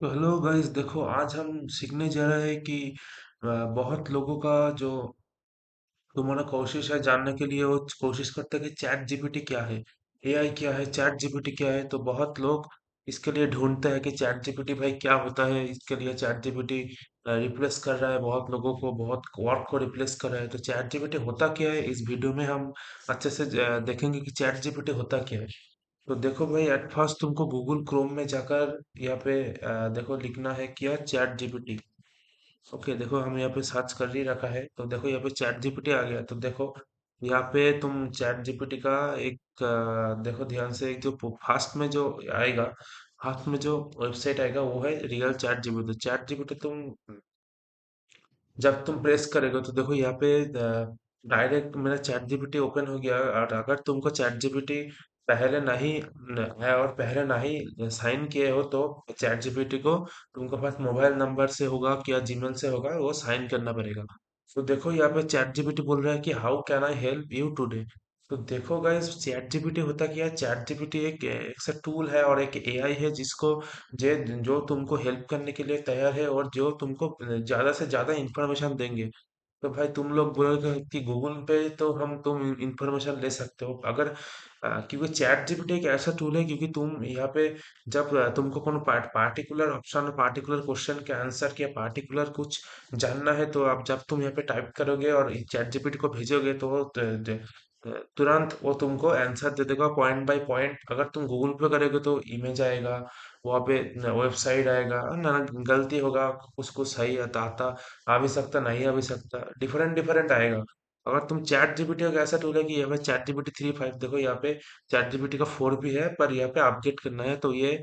तो hello guys, देखो आज हम सीखने जा रहे हैं कि बहुत लोगों का जो तुम्हारा कोशिश है जानने के लिए, वो कोशिश करता है कि चैट जीपीटी क्या है, एआई क्या है, चैट जीपीटी क्या है। तो बहुत लोग इसके लिए ढूंढते हैं कि चैट जीपीटी भाई क्या होता है। इसके लिए चैट जीपीटी रिप्लेस कर रहा है बहुत लोगों को, बहुत वर्क को रिप्लेस कर रहा है। तो चैट जीपीटी होता क्या है, इस वीडियो में हम अच्छे से देखेंगे कि चैट जीपीटी होता क्या है। तो देखो भाई, एट फर्स्ट तुमको गूगल क्रोम में जाकर यहाँ पे देखो लिखना है क्या, चैट जीपीटी। ओके, देखो हम यहाँ पे सर्च कर ही रखा है, तो देखो यहाँ पे चैट जीपीटी आ गया। तो देखो यहाँ पे तुम चैट जीपीटी का एक देखो ध्यान से, एक जो फास्ट में जो आएगा, हाथ में जो वेबसाइट आएगा वो है रियल चैट जीपीटी। तो चैट जीपीटी तुम जब तुम प्रेस करेगा तो देखो यहाँ पे डायरेक्ट मेरा चैट जीपीटी ओपन हो गया। और अगर तुमको चैट जीपीटी पहले नहीं है और पहले नहीं साइन किए हो, तो चैट जीपीटी को तुमको पास मोबाइल नंबर से होगा या जीमेल से होगा, वो साइन करना पड़ेगा। तो देखो यहाँ पे चैट जीपीटी बोल रहा है कि how can I help you today. तो देखो गाइस, चैट जीपीटी होता क्या है। चैट जीपीटी एक सा टूल है और एक एआई है, जिसको जे जो तुमको हेल्प करने के लिए तैयार है और जो तुमको ज्यादा से ज्यादा इंफॉर्मेशन देंगे। तो भाई तुम लोग बोलोगे कि गूगल पे तो हम तुम इंफॉर्मेशन ले सकते हो, अगर क्योंकि चैट जीपीटी एक ऐसा टूल है, क्योंकि तुम यहाँ पे जब तुमको कोनो पार्टिकुलर ऑप्शन, पार्टिकुलर क्वेश्चन के आंसर या पार्टिकुलर कुछ जानना है, तो आप जब तुम यहाँ पे टाइप करोगे और चैट जीपीटी को भेजोगे, तो वो तुरंत वो तुमको आंसर दे देगा पॉइंट बाय पॉइंट। अगर तुम गूगल पे करोगे तो इमेज आएगा, वहाँ पे वेबसाइट आएगा, ना ना गलती होगा, कुछ कुछ सही आता आता आ भी सकता, नहीं आ भी सकता, डिफरेंट डिफरेंट आएगा। अगर तुम चैट जीपीटी का ऐसा टूल है कि यहाँ पे चैट जीपीटी 3.5, देखो यहाँ पे चैट जीपीटी का 4 भी है, पर यहाँ पे अपडेट करना है, तो ये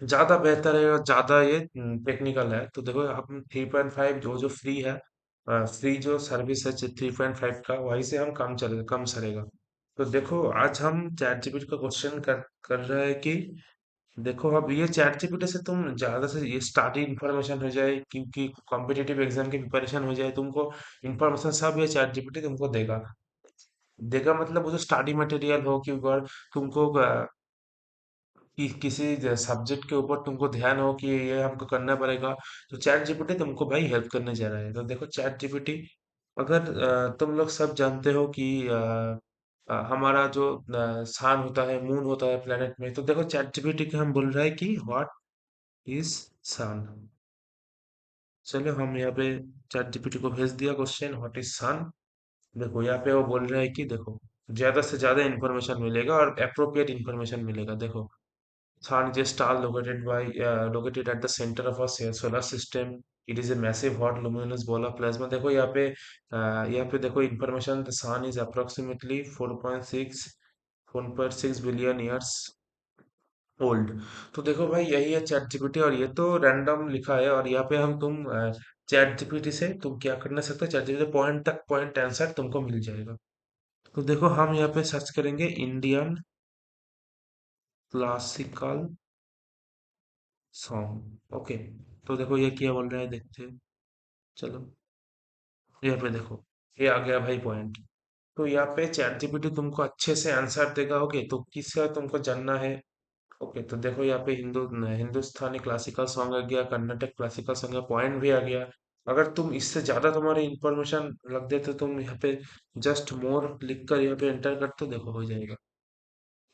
ज्यादा बेहतर है और ज्यादा ये टेक्निकल है। तो देखो हम 3.5 जो जो फ्री है, फ्री जो सर्विस है 3.5 का, वहीं से हम कम सरेगा। तो देखो आज हम चैट जीपीटी का क्वेश्चन कर रहे हैं कि देखो अब ये चैट जीपीटी से तुम ज्यादा से ये स्टार्टिंग इन्फॉर्मेशन हो जाए, क्योंकि कॉम्पिटिटिव एग्जाम की प्रिपरेशन हो जाए, तुमको इन्फॉर्मेशन सब ये चैट जीपीटी तुमको देगा। देगा मतलब वो जो स्टडी मटेरियल हो, कि अगर तुमको कि किसी सब्जेक्ट के ऊपर तुमको ध्यान हो कि ये हमको करना पड़ेगा, तो चैट जीपीटी तुमको भाई हेल्प करने जा रहा है। तो देखो चैट जीपीटी, अगर तुम लोग सब जानते हो कि हमारा जो सन होता है, मून होता है प्लेनेट में, तो देखो चैट जीपीटी के हम बोल रहे हैं कि व्हाट इज सन। चलो हम यहाँ पे चैट जीपीटी को भेज दिया क्वेश्चन, व्हाट इज सन। देखो यहाँ पे वो बोल रहा है कि देखो ज्यादा से ज्यादा इंफॉर्मेशन मिलेगा और अप्रोप्रिएट इंफॉर्मेशन मिलेगा। देखो Sun is a star located at the center of our solar system. It is a massive hot luminous ball of plasma. देखो यहाँ पे देखो information, the sun is approximately 4.6 billion years old। तो देखो भाई यही है चैट जीपीटी, और ये तो रैंडम लिखा है। और यहाँ पे हम तुम चैट जीपीटी से तुम क्या करना सकते हो, चैट जीपीटी पॉइंट तक पॉइंट आंसर तुमको मिल जाएगा। तो देखो हम यहाँ पे सर्च करेंगे इंडियन क्लासिकल सॉन्ग। ओके, तो देखो ये क्या बोल रहा है, देखते हैं। चलो यहाँ पे देखो, ये आ गया भाई पॉइंट। तो यहाँ पे चैट जीपीटी तुमको अच्छे से आंसर देगा। ओके, तो किसका तुमको जानना है। ओके, तो देखो यहाँ पे हिंदुस्तानी क्लासिकल सॉन्ग आ गया, कर्नाटक क्लासिकल सॉन्ग, पॉइंट भी आ गया। अगर तुम इससे ज्यादा तुम्हारी इंफॉर्मेशन लग दे, तो तुम यहाँ पे जस्ट मोर लिख कर यहाँ पे एंटर करते, देखो हो जाएगा।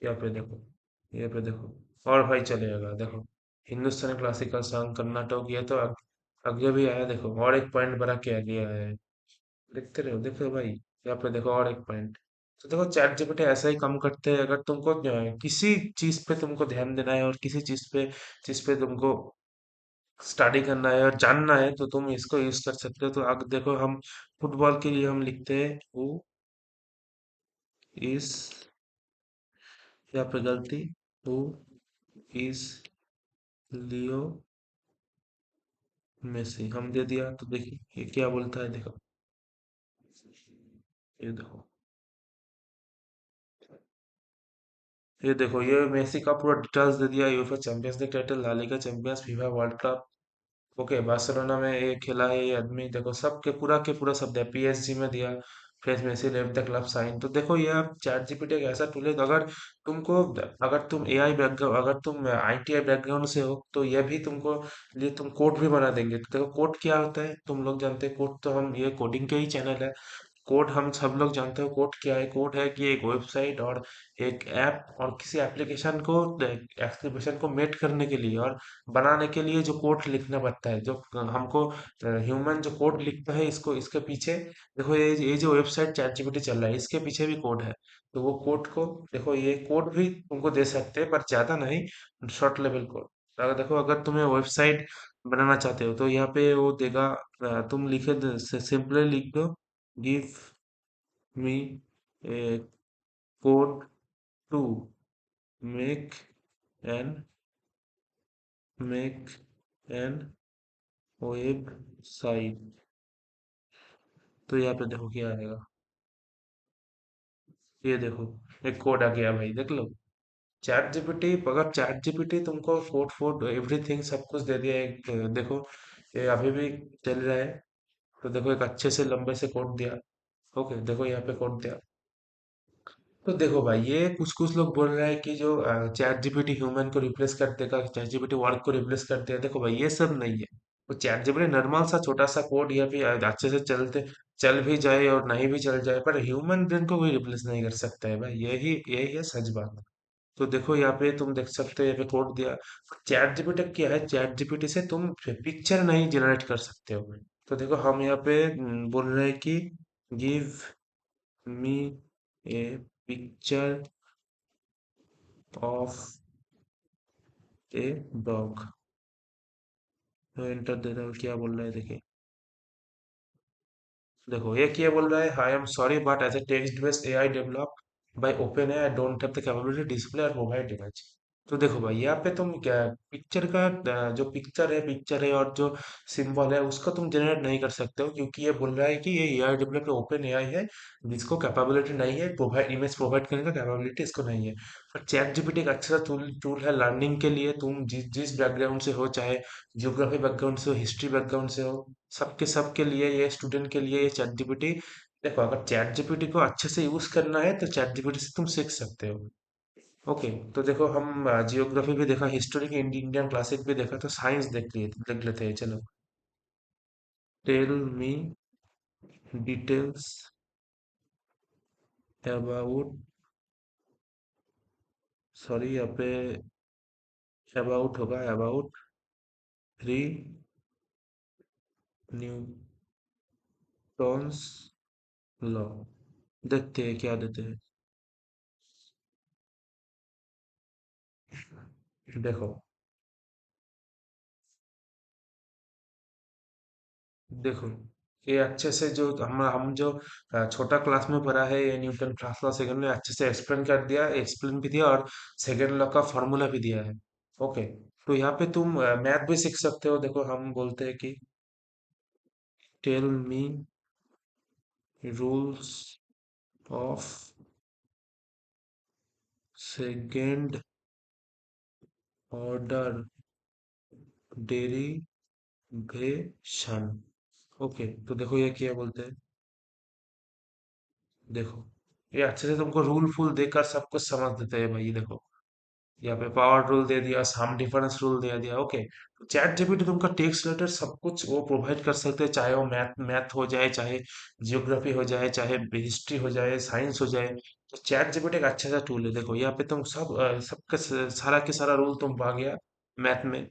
यहाँ पे देखो, यहाँ पे देखो, और भाई चलेगा। देखो हिंदुस्तानी क्लासिकल सॉन्ग कर्नाटक, ये तो आगे भी आया। देखो और एक पॉइंट बना के आगे आया है, देखते रहो, देखो भाई यहाँ पे देखो और एक पॉइंट। तो देखो चैट जीपीटी ऐसा ही काम करते हैं। अगर तुमको किसी चीज पे तुमको ध्यान देना है और किसी चीज पे तुमको स्टडी करना है और जानना है, तो तुम इसको यूज कर सकते हो। तो अब देखो हम फुटबॉल के लिए हम लिखते हैं हु इज, यहाँ पे गलती, हु इज लियो मेसी हम दे दिया। तो देखिए ये क्या बोलता है, देखो ये देखो, ये देखो ये मेसी का पूरा डिटेल्स दे दिया, UEFA champions league title, La Liga champions, FIFA world cup. Okay, Barcelona में ये खेला है ये आदमी, देखो सब के पूरा सब दिया, पीएसजी में दिया, फेस मैसेज लेव द क्लब साइन। तो देखो ये आप चैट जीपीटी एक ऐसा टूल है, तो अगर तुमको, अगर तुम एआई बैकग्राउंड, अगर तुम आईटीआई बैकग्राउंड से हो तो ये भी तुमको लिए तुम कोड भी बना देंगे। तो देखो कोड क्या होता है तुम लोग जानते हैं, कोड तो हम, ये कोडिंग के ही चैनल है। कोड हम सब लोग जानते हो कोड क्या है। कोड है कि एक वेबसाइट और एक ऐप और किसी एप्लीकेशन को, एप्लीकेशन को मेट करने के लिए और बनाने के लिए जो कोड लिखना पड़ता है, जो हमको ह्यूमन जो कोड लिखता है, इसको इसके पीछे देखो, ये जो वेबसाइट चैट जीपीटी चल रहा है इसके पीछे भी कोड है। तो वो कोड को देखो, ये कोड भी तुमको दे सकते हैं पर ज्यादा नहीं, शॉर्ट लेवल कोड। तो अगर देखो, अगर तुम्हें वेबसाइट बनाना चाहते हो तो यहाँ पे वो देगा, तुम लिखे, सिंपली लिख दो, give me a code to make an make an website. तो यहाँ पे देखो क्या आएगा, ये देखो एक कोड आ गया भाई, देख लो। चैट जीपीटी, अगर चैट जीपीटी तुमको कोड फोड एवरीथिंग सब कुछ दे दिया, एक देखो ये अभी भी चल रहा है। तो देखो एक अच्छे से लंबे से कोड दिया। ओके, देखो यहाँ पे कोड दिया। तो देखो भाई, ये कुछ कुछ लोग बोल रहे हैं कि जो चैट जीपीटी ह्यूमन को रिप्लेस कर देगा, चैट जीपीटी वर्क को रिप्लेस कर देगा। देखो भाई, ये सब नहीं है। वो चैट जीपीटी नॉर्मल सा छोटा सा कोड या फिर अच्छे से चलते चल भी जाए और नहीं भी चल जाए, पर ह्यूमन ब्रेन को कोई रिप्लेस नहीं कर सकता है भाई, यही यही है सच बात। तो देखो यहाँ पे तुम देख सकते हो, यहाँ पे कोड दिया। चैट जीपीटी क्या है, चैट जीपीटी से तुम पिक्चर नहीं जनरेट कर सकते हो। तो देखो हम यहाँ पे बोल रहे हैं कि give me A picture of a dog. तो एंटर दे रहा हूँ, क्या बोल रहा है देखिए। देखो ये क्या बोल रहा है, I am sorry but as a text based AI develop by open AI, I don't have the capability display और प्रोवाइड इमेज। तो देखो भाई, यहाँ पे तुम क्या, पिक्चर का जो पिक्चर है और जो सिंबल है उसका तुम जनरेट नहीं कर सकते हो, क्योंकि ये बोल रहा है कि ये एआई डेवलप ओपन एआई है, जिसको कैपेबिलिटी नहीं है, प्रोवाइड इमेज प्रोवाइड करने का कैपेबिलिटी इसको नहीं है। पर चैट जीपीटी एक अच्छा टूल टूल है लर्निंग के लिए। तुम जिस जिस बैकग्राउंड से हो, चाहे जियोग्राफी बैकग्राउंड से हो, हिस्ट्री बैकग्राउंड से हो, सबके लिए, ये स्टूडेंट के लिए ये चैट जीपीटी। देखो अगर चैट जीपीटी को अच्छे से यूज करना है तो चैट जीपीटी से तुम सीख सकते हो। ओके, तो देखो हम जियोग्राफी भी देखा, हिस्टोरी के इंडियन क्लासिक भी देखा, तो साइंस देख लेते हैं चलो। Tell me details about, sorry यहाँ पे अबाउट होगा, अबाउट थ्री न्यूटन्स लॉ। देखते हैं क्या देते हैं। देखो देखो ये अच्छे से जो हम जो छोटा क्लास में पढ़ा है, ये Newton first law second law अच्छे से एक्सप्लेन कर दिया, एक्सप्लेन भी दिया और सेकंड लॉ का फॉर्मूला भी दिया है। ओके, तो यहाँ पे तुम मैथ भी सीख सकते हो। देखो हम बोलते हैं कि tell me rules of second order derivation. Okay, तो देखो ये क्या बोलते हैं। देखो ये अच्छे से तुमको रूल फुल देकर सब कुछ समझ देते हैं भाई। देखो यहाँ पे पावर रूल दे दिया, सम डिफरेंस रूल दे दिया। ओके, तो चैट जीपीटी तुमका टेक्स्ट रिलेटेड सब कुछ वो प्रोवाइड कर सकते हैं, चाहे वो मैथ मैथ हो जाए, चाहे जियोग्राफी हो जाए, चाहे हिस्ट्री हो जाए, साइंस हो जाए। तो चैट जीपीटी एक अच्छा सा टूल है। देखो यहाँ पे तुम सबका सारा के सारा रूल तुम पा गया मैथ में।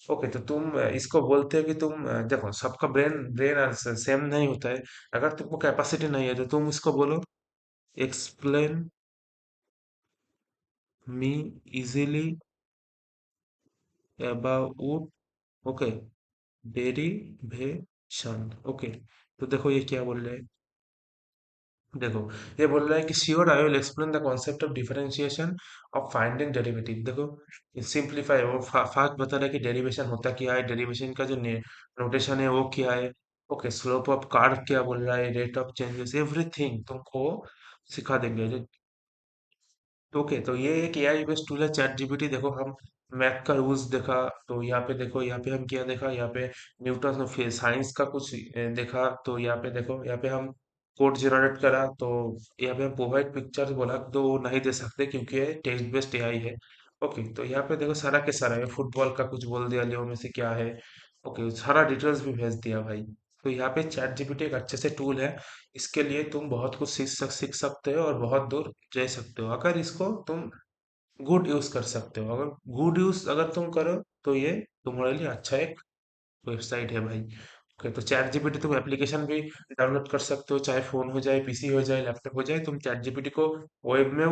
ओके, तो तुम इसको बोलते हो कि तुम देखो सबका ब्रेन ब्रेन सेम नहीं होता है। अगर तुमको कैपेसिटी नहीं है तो तुम इसको बोलो, explain me easily about, okay, derivation. Okay, तो देखो ये क्या बोल रहे हैं। देखो ये बोल रहा है कि sure I will explain the concept of differentiation of finding derivative. देखो सिंपलीफाई वो फास्ट बता रहा है कि डेरिवेशन होता क्या है, डेरिवेशन का जो नोटेशन है वो क्या है। ओके, स्लोप ऑफ कार्व क्या बोल रहा है, रेट ऑफ चेंजेस, एवरीथिंग तुमको सिखा देंगे। ओके, तो ये एक एआई बेस्ड टूल है चैट जीपीटी। देखो हम मैथ का यूज देखा, तो यहाँ पे देखो, यहाँ पे हम क्या देखा, यहाँ पे न्यूटन फिर साइंस का कुछ देखा। तो यहाँ पे देखो, यहाँ पे हम कोड जनरेट करा तो यहाँ पे प्रोवाइड पिक्चर्स बोला तो वो नहीं दे सकते क्योंकि ये टेक्स्ट बेस्ड एआई है। ओके, तो यहाँ पे देखो सारा के सारा है, फुटबॉल का कुछ बोल दिया लियो में से क्या है। ओके, सारा डिटेल्स भी भेज दिया भाई। तो यहाँ पे चैट जीपीटी एक अच्छे से टूल है। इसके लिए तुम बहुत कुछ सीख सकते हो और बहुत दूर जा सकते हो अगर इसको तुम गुड यूज कर सकते हो। अगर गुड यूज अगर तुम करो तो ये तुम्हारे लिए अच्छा एक वेबसाइट है भाई। ओके, तो चैट जीपीटी तुम एप्लीकेशन भी डाउनलोड कर सकते हो, चाहे फोन हो जाए, पीसी हो जाए, लैपटॉप हो जाए, तुम चैट जीपीटी को वेब में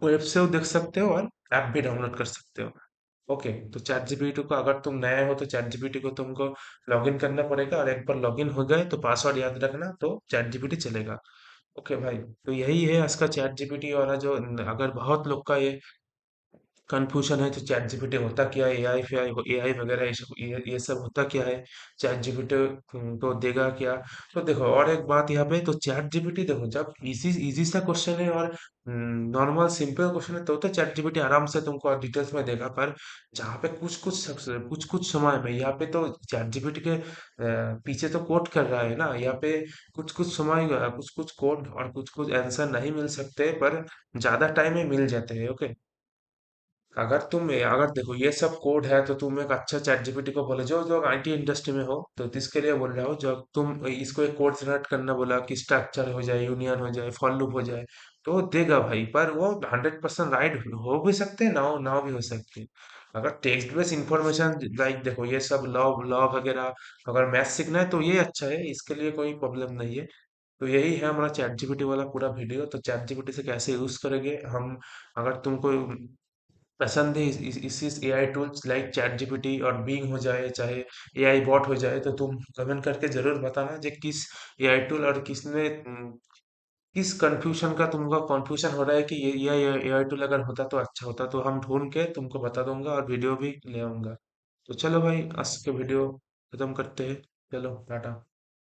वेब से देख सकते हो और ऐप भी डाउनलोड कर सकते हो। ओके, तो चैट जीपीटी को अगर तुम नए हो तो चैट जीपीटी को तुमको लॉगिन करना पड़ेगा, और एक बार लॉगिन हो गए तो पासवर्ड याद रखना, तो चैट जीपीटी चलेगा। ओके भाई, तो यही है आज का चैट जीपीटी वाला जो, अगर बहुत लोग का ये कंफ्यूजन है तो चैट जीपीटी होता क्या है, एआई वगैरह ये सब होता क्या है, चैट जीपीटी को देगा क्या। तो देखो, और एक बात यहाँ पे, तो चैट जीपीटी देखो, जब इजी इजी सा क्वेश्चन है और नॉर्मल सिंपल क्वेश्चन है तो चैट जीपीटी आराम से तुमको डिटेल्स में देगा। पर जहाँ पे कुछ कुछ समय में यहाँ पे तो चैट जीपीटी के पीछे तो कोड कर रहा है ना, यहाँ पे कुछ कुछ समय कुछ कुछ कोड और कुछ कुछ आंसर नहीं मिल सकते, पर ज्यादा टाइम में मिल जाते हैं। ओके, अगर देखो ये सब कोड है तो तुम एक अच्छा चैट जीपीटी को बोले, जो जो आईटी इंडस्ट्री में हो तो इसके लिए बोल रहा हो, जब तुम इसको एक कोड जनरेट करना बोला कि स्ट्रक्चर हो जाए, यूनियन हो जाए, फॉर लूप हो जाए, तो वो देगा भाई। पर वो 100% राइट हो भी सकते हैं, ना भी हो सकते हैं। अगर टेक्स्ट बेस्ड इंफॉर्मेशन लाइक देखो ये सब लॉ लॉ वगैरह, अगर मैथ सीखना है तो ये अच्छा है, इसके लिए कोई प्रॉब्लम नहीं है। तो यही है हमारा चैट जीपीटी वाला पूरा वीडियो। तो चैट जीपीटी से कैसे यूज करेंगे हम, अगर तुमको पसंद है इस AI tools like chat GPT और बीइंग हो जाए, चाहे एआई बॉट हो जाए, तो तुम कमेंट करके जरूर बताना जे किस एआई टूल और किस कंफ्यूजन का तुमको कंफ्यूजन हो रहा है कि ये एआई टूल अगर होता तो अच्छा होता, तो हम ढूंढ के तुमको बता दूंगा और वीडियो भी ले आऊंगा। तो चलो भाई, आज के वीडियो खत्म करते हैं। चलो टाटा।